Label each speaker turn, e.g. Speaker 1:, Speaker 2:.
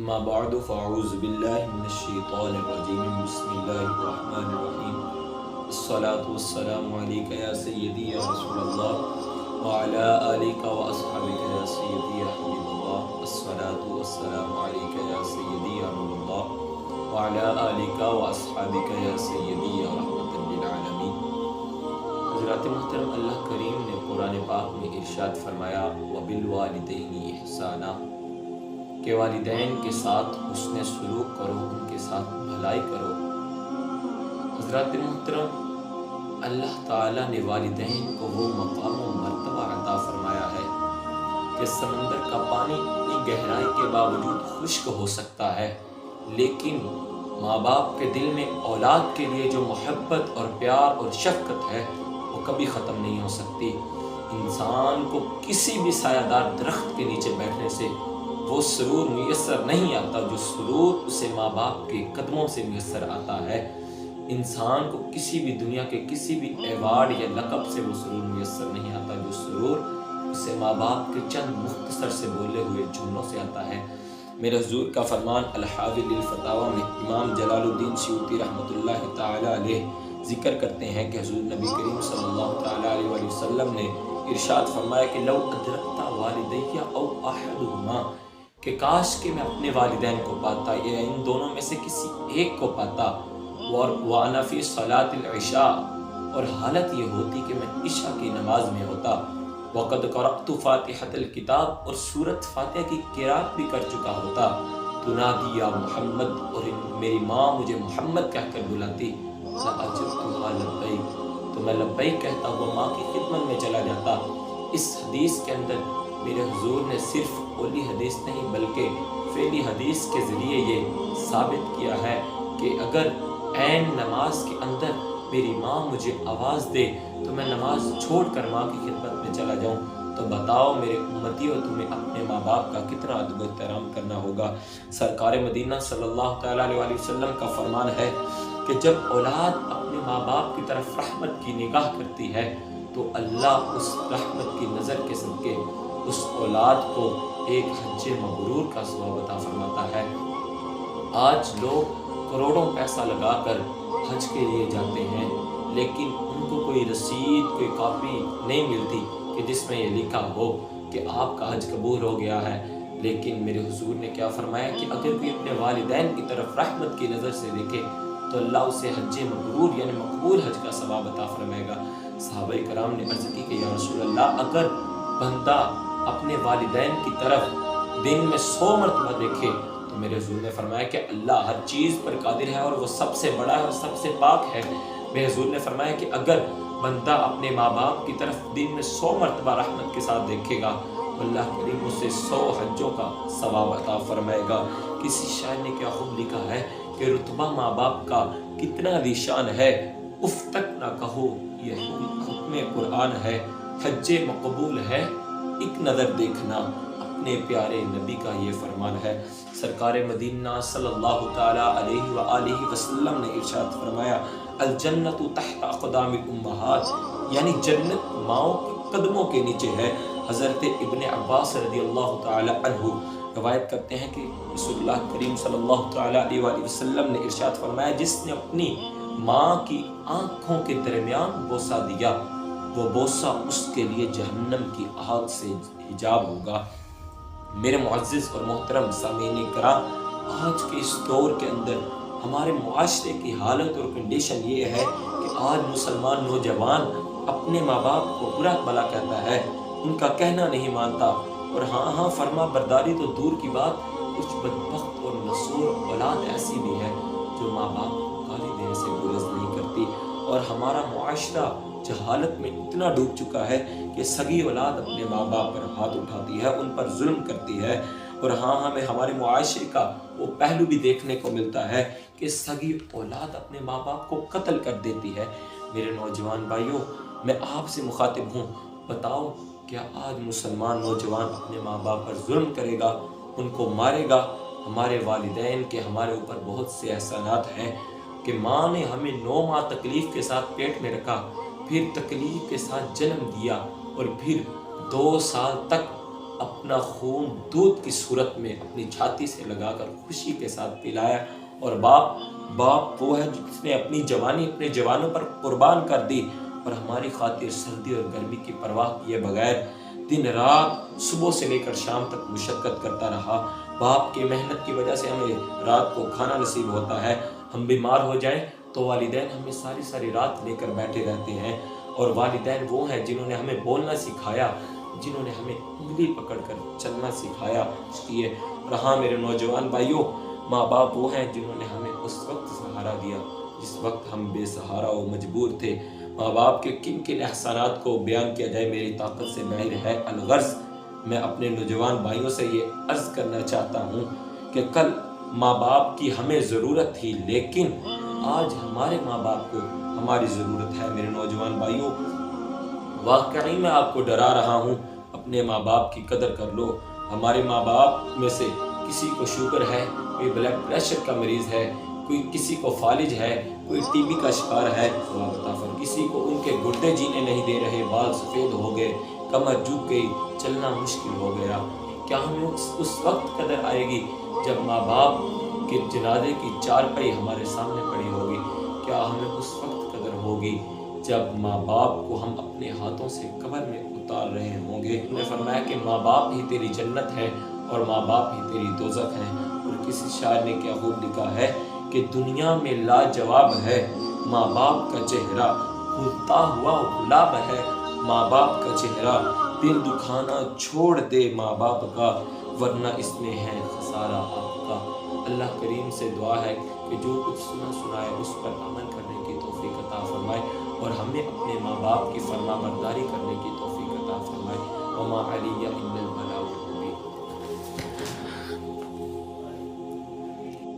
Speaker 1: اما بعد فاعوذ باللہ من الشیطان الرجیم بسم اللہ الرحمن الرحیم الصلاة والسلام علیکہ یا سیدی یا رسول اللہ وعلا آلک و اصحابک یا سیدی یا حبیب اللہ الصلاة والسلام علیکہ یا سیدی یا نور اللہ وعلا آلک و اصحابک یا سیدی یا رحمت للعالمین۔ حضرات محترم، اللہ کریم نے قرآن پاک میں ارشاد فرمایا وَبِالْوَالِدَيْنِ احسانا، کہ والدین کے ساتھ حسن سلوک کرو، ان کے ساتھ بھلائی کرو۔ حضرات محترم، اللہ تعالیٰ نے والدین کو وہ مقام و مرتبہ عطا فرمایا ہے کہ سمندر کا پانی اتنی گہرائی کے باوجود خشک ہو سکتا ہے، لیکن ماں باپ کے دل میں اولاد کے لیے جو محبت اور پیار اور شفقت ہے وہ کبھی ختم نہیں ہو سکتی۔ انسان کو کسی بھی سایہ دار درخت کے نیچے بیٹھنے سے وہ سرور میسر نہیں آتا جو سرور اسے ماں باپ کے قدموں سے میسر آتا ہے۔ انسان کو کسی بھی دنیا کے کسی بھی ایوارڈ یا لقب سے وہ سرور میسر نہیں آتا جو سرور اسے ماں باپ کے چند مختصر سے بولے ہوئے جملوں سے آتا ہے۔ میرے حضور کا فرمان الحاوی للفتاوی میں امام جلال الدین سیوطی رحمۃ اللہ تعالی علیہ ذکر کرتے ہیں کہ حضور نبی کریم صلی اللہ تعالی علیہ وآلہ وسلم نے ارشاد فرمایا کہ لو ادرکتا والدیہ او احدہما، کہ کاش کہ میں اپنے والدین کو پاتا یا ان دونوں میں سے کسی ایک کو پاتا، وَأَنَا فِي صَلَاةِ الْعِشَاءِ، اور حالت یہ ہوتی کہ میں عشاء کی نماز میں ہوتا، وَقَدْ قَرَأْتُ فَاتِحَةَ الْكِتَابِ، اور سورۃ فاتحہ کی قرأت بھی کر چکا ہوتا، تُنَادِي یا محمد، اور میری ماں مجھے محمد کہہ کر بلاتی، لَأَجَبْتُهَا لَبَّيْكَ، تو میں لبیک کہتا ہوا ماں کی خدمت میں چلا جاتا۔ اس حدیث کے اندر میرے حضور نے صرف قولی حدیث نہیں بلکہ فعلی حدیث کے ذریعے یہ ثابت کیا ہے کہ اگر عین نماز کے اندر میری ماں مجھے آواز دے تو میں نماز چھوڑ کر ماں کی خدمت میں چلا جاؤں۔ تو بتاؤ میرے امتیوں، تمہیں اپنے ماں باپ کا کتنا ادب و احترام کرنا ہوگا۔ سرکار مدینہ صلی اللہ تعالیٰ علیہ وآلہ وسلم کا فرمان ہے کہ جب اولاد اپنے ماں باپ کی طرف رحمت کی نگاہ کرتی ہے تو اللہ اس رحمت کی نظر کے صدقے اس اولاد کو ایک حج مبرور کا ثواب عطا فرماتا ہے۔ آج لوگ کروڑوں پیسہ لگا کر حج کے لیے جاتے ہیں، لیکن ان کو کوئی رسید، کوئی کاپی نہیں ملتی کہ جس میں یہ لکھا ہو کہ آپ کا حج قبول ہو گیا ہے۔ لیکن میرے حضور نے کیا فرمایا کہ اگر کوئی اپنے والدین کی طرف رحمت کی نظر سے دیکھے تو اللہ اسے حج مبرور یعنی مقبول حج کا ثواب عطا فرمائے گا۔ صحابہ کرام نے عرض کی کہ یا رسول اللہ، اگر بندہ اپنے والدین کی طرف دن میں 100 مرتبہ دیکھے تو میرے حضور نے فرمایا کہ اللہ ہر چیز پر قادر ہے اور وہ سب سے بڑا ہے اور سب سے پاک ہے۔ میرے حضور نے فرمایا کہ اگر بندہ اپنے ماں باپ کی طرف دن میں 100 مرتبہ رحمت کے ساتھ دیکھے گا تو اللہ کریم اسے 100 حجوں کا ثواب عطا فرمائے گا۔ کسی شاعر نے کیا خوب لکھا ہے کہ رتبہ ماں باپ کا کتنا ذی شان ہے، اف تک نہ کہو یہ حکم قرآن ہے، حج مقبول ہے ایک نظر دیکھنا، اپنے پیارے نبی کا یہ فرمان ہے۔ سرکار مدینہ صلی اللہ تعالی علیہ وآلہ وسلم نے ارشاد فرمایا الجنت تحت اقدام الامہات، یعنی جنت ماؤں کے قدموں کے نیچے ہے۔ حضرت ابن عباس رضی اللہ تعالی عنہ روایت کرتے ہیں کہ رسول اللہ کریم صلی اللہ تعالی علیہ وآلہ وسلم نے ارشاد فرمایا جس نے اپنی ماں کی آنکھوں کے درمیان بوسہ دیا وہ بوسہ اس کے لیے جہنم کی آگ سے حجاب ہوگا۔ میرے معزز اور محترم سامعین کرام، آج کے اس دور کے اندر ہمارے معاشرے کی حالت اور کنڈیشن یہ ہے کہ آج مسلمان نوجوان اپنے ماں باپ کو برا بھلا کہتا ہے، ان کا کہنا نہیں مانتا، اور ہاں فرما برداری تو دور کی بات، کچھ بدبخت اور نصور اولاد ایسی بھی ہے جو ماں باپ کو گالی دینے سے گریز نہیں کرتی۔ اور ہمارا معاشرہ جہالت میں اتنا ڈوب چکا ہے کہ سگی اولاد اپنے ماں باپ پر ہاتھ اٹھاتی ہے، ان پر ظلم کرتی ہے۔ اور ہمیں ہمارے معاشرے کا وہ پہلو بھی دیکھنے کو ملتا ہے کہ سگی اولاد اپنے ماں باپ کو قتل کر دیتی ہے۔ میرے نوجوان بھائیوں، میں آپ سے مخاطب ہوں، بتاؤ کیا آج مسلمان نوجوان اپنے ماں باپ پر ظلم کرے گا، ان کو مارے گا؟ ہمارے والدین کے ہمارے اوپر بہت سے احسانات ہیں کہ ماں نے ہمیں 9 ماہ تکلیف کے ساتھ پیٹ میں رکھا، پھر تکلیف کے ساتھ جنم دیا، اور پھر 2 سال تک اپنا خون دودھ کی صورت میں اپنی چھاتی سے لگا کر خوشی کے ساتھ پلایا. اور باپ وہ ہے جس نے اپنی جوانی اپنے جوانوں پر قربان کر دی اور ہماری خاطر سردی اور گرمی کی پرواہ کیے بغیر دن رات صبح سے لے کر شام تک مشقت کرتا رہا. باپ کی محنت کی وجہ سے ہمیں رات کو کھانا نصیب ہوتا ہے. ہم بیمار ہو جائیں تو والدین ہمیں ساری رات لے کر بیٹھے رہتے ہیں. اور والدین وہ ہیں جنہوں نے ہمیں بولنا سکھایا, جنہوں نے ہمیں انگلی پکڑ کر چلنا سکھایا. اس لیے رہا میرے نوجوان بھائیوں, ماں باپ وہ ہیں جنہوں نے ہمیں اس وقت سہارا دیا جس وقت ہم بے سہارا و مجبور تھے. ماں باپ کے کن کن احسانات کو بیان کیا جائے میری طاقت سے باہر ہے. الغرض میں اپنے نوجوان بھائیوں سے یہ عرض کرنا چاہتا ہوں کہ کل ماں باپ کی ہمیں ضرورت تھی, لیکن آج ہمارے ماں باپ کو ہماری ضرورت ہے. میرے نوجوان بھائیوں, واقعی میں آپ کو ڈرا رہا ہوں, اپنے ماں باپ کی قدر کر لو. ہمارے ماں باپ میں سے کسی کو شوگر ہے, کوئی بلڈ پریشر کا مریض ہے, کوئی کسی کو فالج ہے, کوئی ٹی بی کا شکار ہے, کسی کو ان کے گردے جینے نہیں دے رہے, بال سفید ہو گئے, کمر جھک گئی, چلنا مشکل ہو گیا. کیا ہمیں اس وقت قدر آئے گی جب ماں باپ کے جنازے کی چارپائی ہمارے سامنے پڑی ہوگی؟ کیا ہمیں اس وقت قدر ہوگی جب ماں باپ کو ہم اپنے ہاتھوں سے قبر میں اتار رہے ہوں گے؟ انہوں نے فرمایا کہ ماں باپ ہی تیری جنت ہے اور ماں باپ ہی تیری دوزخ ہے. اور کسی شاعر نے کیا خوب لکھا ہے کہ دنیا میں لاجواب ہے ماں باپ کا چہرہ, کھلتا ہوا گلاب ہے ماں باپ کا چہرہ, دل دکھانا چھوڑ دے ماں باپ کا, ورنہ اس میں ہے خسارہ آپ کا. اللہ کریم سے دعا ہے کہ جو کچھ سنا ہے اس پر عمل کرنے کی توفیق عطا فرمائے اور ہمیں اپنے ماں باپ کی فرما برداری کرنے کی توفیق عطا فرمائے. وما علینا